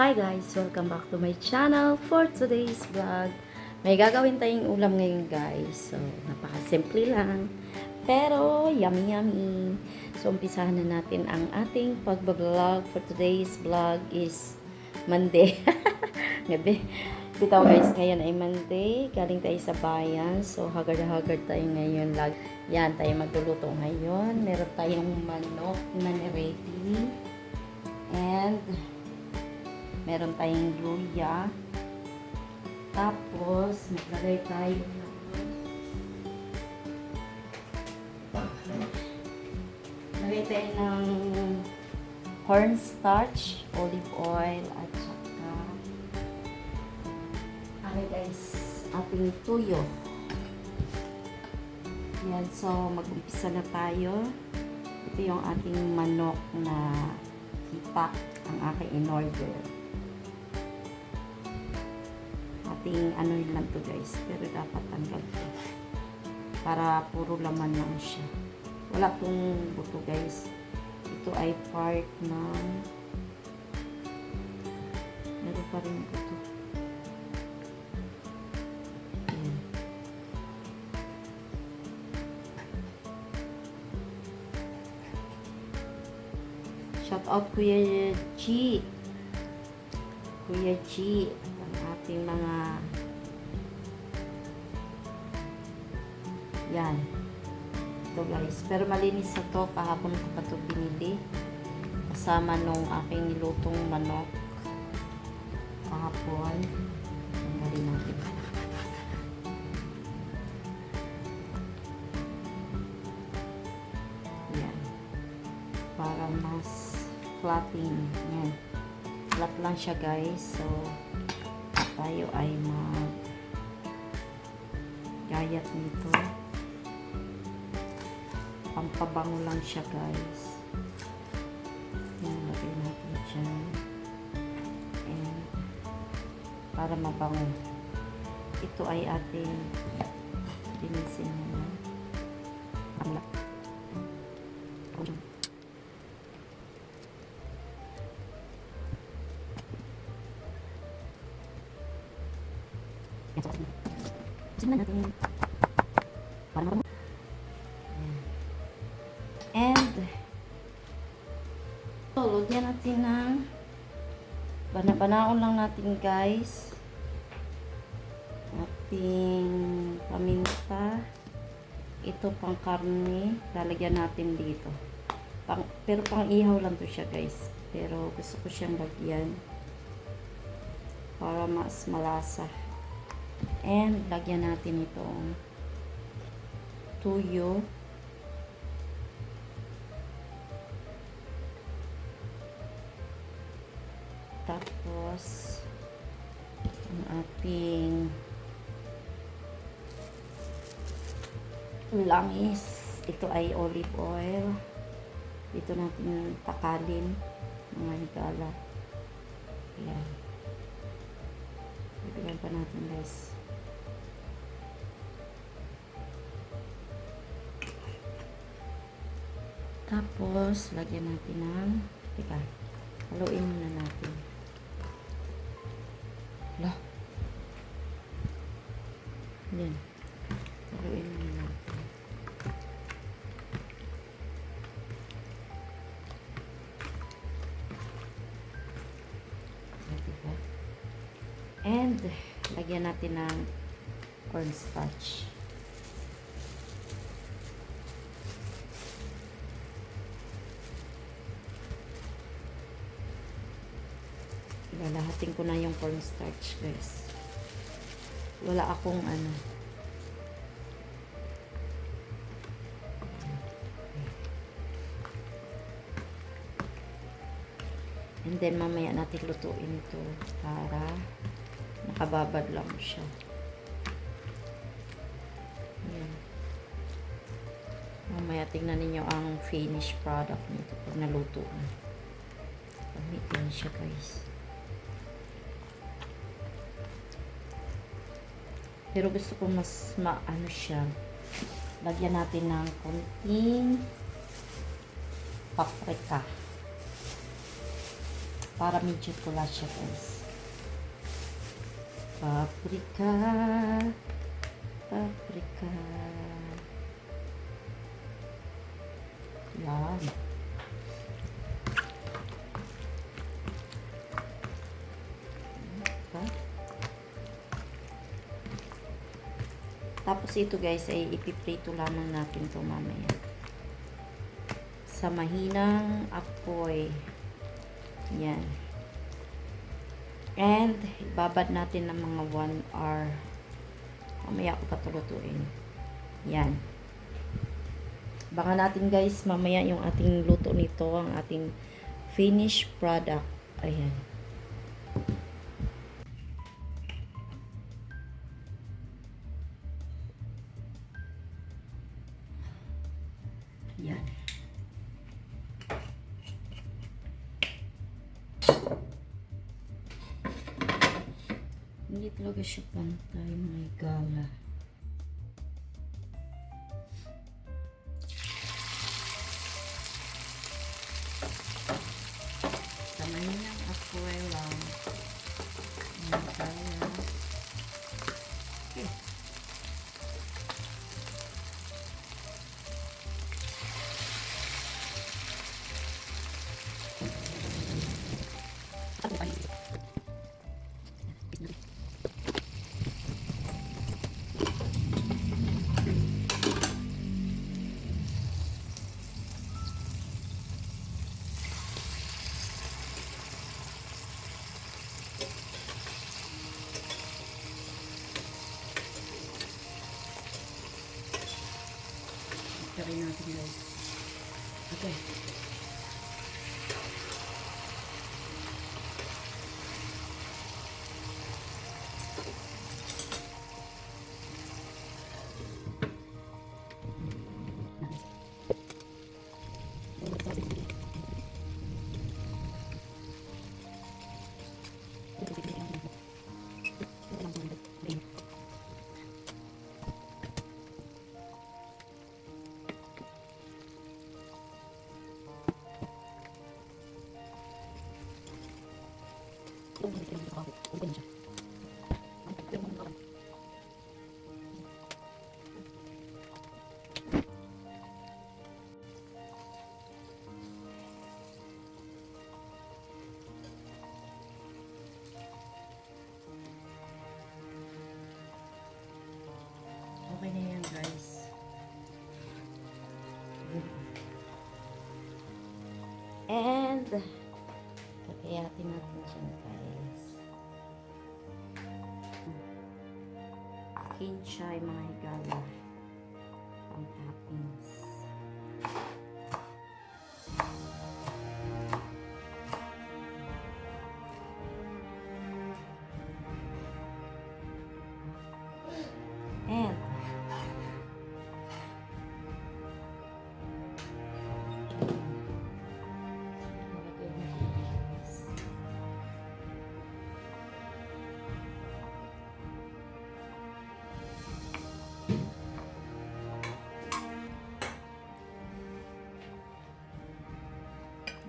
Hi guys! Welcome back to my channel for today's vlog. May gagawin tayong ulam ngayon guys. So, napaka-simple lang. Pero, yummy yummy. So, umpisahan na natin ang ating pagbablog. For today's vlog is Monday. Gabi. Bitaw guys, ngayon ay Monday. Galing tayo sa bayan. So, hagard tayo ngayon. Yan, tayo magluluto ngayon. Meron tayong manok na ready. And meron tayong luya. Tapos, maglagay tayo ng cornstarch, olive oil, at saka guys, ating tuyo. Yan, so mag-umpisa na tayo. Ito yung ating manok na hita, ang aking in-order. Ating ano lang to guys, pero dapat tanggal to para puro laman lang siya. Wala tong buto guys. Ito ay part ng meron pa rin buto. Ayan. Shout out Kuya G. Kuya G. Ating mga yan ito guys, pero malinis na to, kahapon ko pa to binili kasama nung aking nilutong manok kahapon. Tanggalin natin yan para mas flatten. Yan, flat lang siya guys. So tayo ay mag-gayat nito. Pampabango lang siya guys. Yan, lagay natin dyan. And para mabango. Ito ay ating linisin na. And so, lagyan natin ng banaon lang natin guys. Ating paminta. Ito pang karne, lalagyan natin dito. Pero pang ihaw lang to siya guys. Pero gusto ko siyang lagyan para mas malasa. And lagyan natin itong tuyo. Tapos ang ating langis. Ito ay olive oil. Dito natin takalin mga higala. Ayan. Ibigay pa natin guys. Tapos, lagyan natin ng, teka, haluin muna natin. Lah. Yan. Haluin muna natin. Diba? And, lagyan natin ng cornstarch. Lalahatin ko na yung cornstarch guys. Wala akong ano. And then mamaya natin lutuin ito para nakababad lang siya. Ayan. Mamaya tingnan ninyo ang finished product nito pag naluto na. Pamitin siya guys. Pero gusto ko mas maano siya. Lagyan natin ng konting paprika. Para medyo pula siya, guys. Paprika. Paprika. Yan. Diba? Tapos ito guys ay ipiprito lamang natin to mamaya. Sa mahinang apoy. Yan. And ibabad natin ng mga 1 hour. Mamaya ko patulutuin. Yan. Baka natin guys, mamaya yung ating luto nito, ang ating finished product. Ayan. Yan. Hindi talaga siya pantay, mga gala. Samahin ng apoy lang. Ayan tayo. Okay. Rin natin guys. Okay. Okay na yan guys. And kakayatin natin siya guys. Kinchay mga higala. Ang toppings. And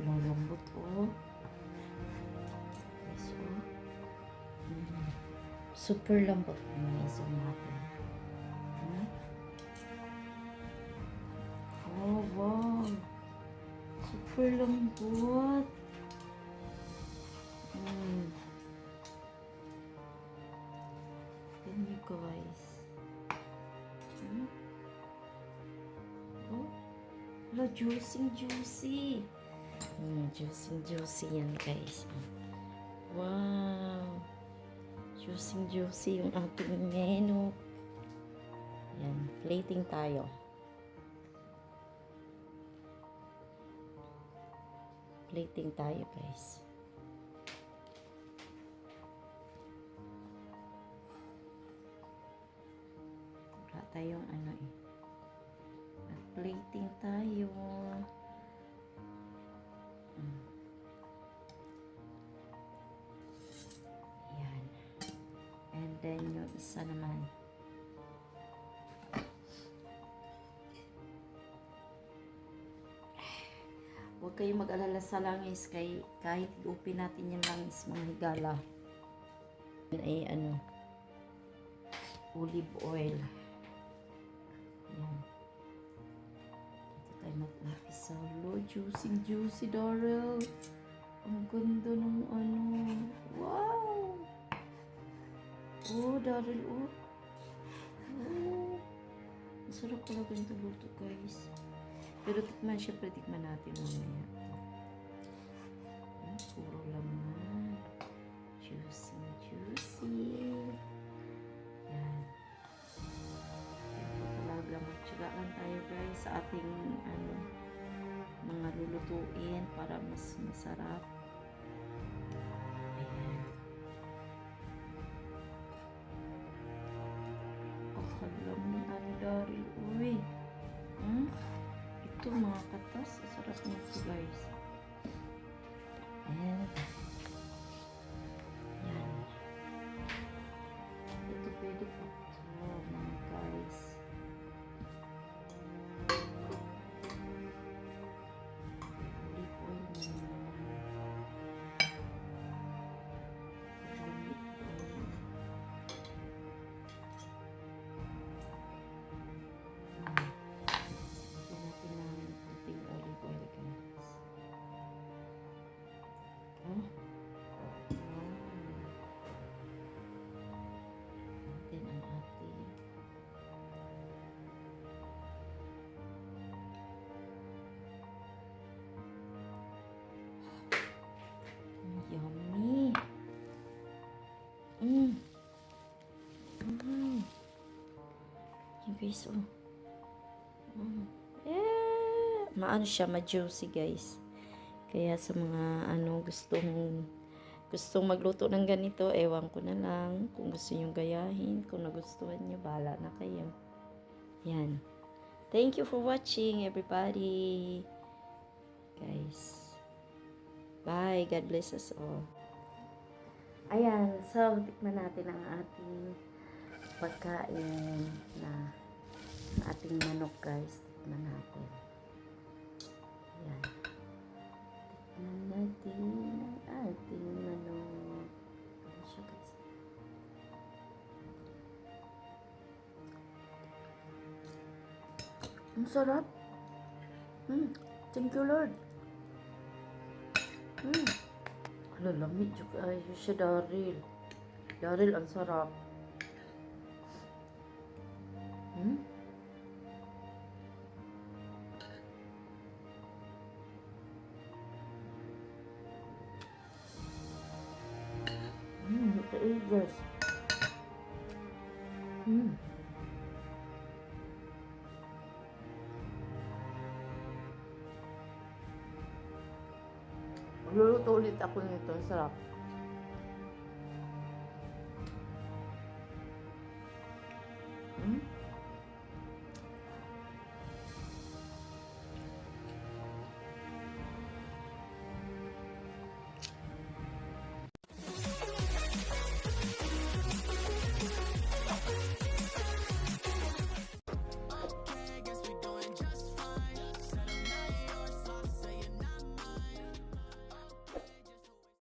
lalambot oh. So, super lambot yung iso natin. Oh wow, super lambot. Tignan niyo guys. Oh, wala, juicy. Juicy yan guys. Wow, juicy yung ating menu. Yan, plating tayo. Plating tayo guys. Wala tayong ano eh. Plating tayo. Yan. And then yung isa naman. huwag kayong mag-alala sa langis kahit i-open natin yung langis mga higala. Yan ay olive oil. Yan. Ito tayo maglapis sa ulo. Juicy Daryl. Ang ganda ng wow! Oh, Daryl, oh. Oh. Masarap pala ganito luto, guys. Pero syempre tikman natin mamaya. Puro laman. Juicy. Yan. Ito talaga. Magtsagaan tayo, guys, sa ating mga lulutuin para mas masarap. Ayan. Akalam ni Daryl. Uy. Ito mga katas. Sarap nito, guys. And yan. Ito pwede po ito mga guys. Olive oil naman. Natin ang ating yummy. Yung guys, oh. Maano siya, ma-juicy, guys. Kaya sa mga gustong magluto ng ganito, ewan ko na lang. Kung gusto nyo gayahin, kung nagustuhan nyo, bahala na kayo. Yan. Thank you for watching, everybody. Guys. Bye. God bless us all. Ayan. So, tikman natin ang ating pagkain na ating manok, guys. Tikman natin. Ayan. Tikman natin ang ating manok. Ayan siya, guys. Ang sarap. Thank you, Lord. Lamig juga. Ayun siya, Daryl. Daryl, ang sarap. Ito ages. Magluluto ulit ako nito. Ang sarap.